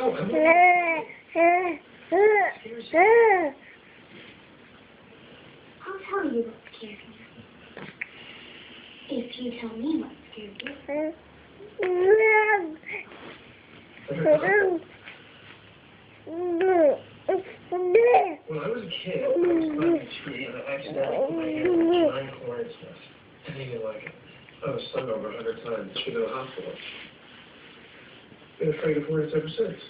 go. I'm I'll tell you what scared me. If you tell me what scared you. When I was a kid, I was climbing a tree and I accidentally put my hand in a giant hornet's nest. I didn't even like it. I was stung over 100 times. Should go to the hospital. Been afraid of hornets ever since.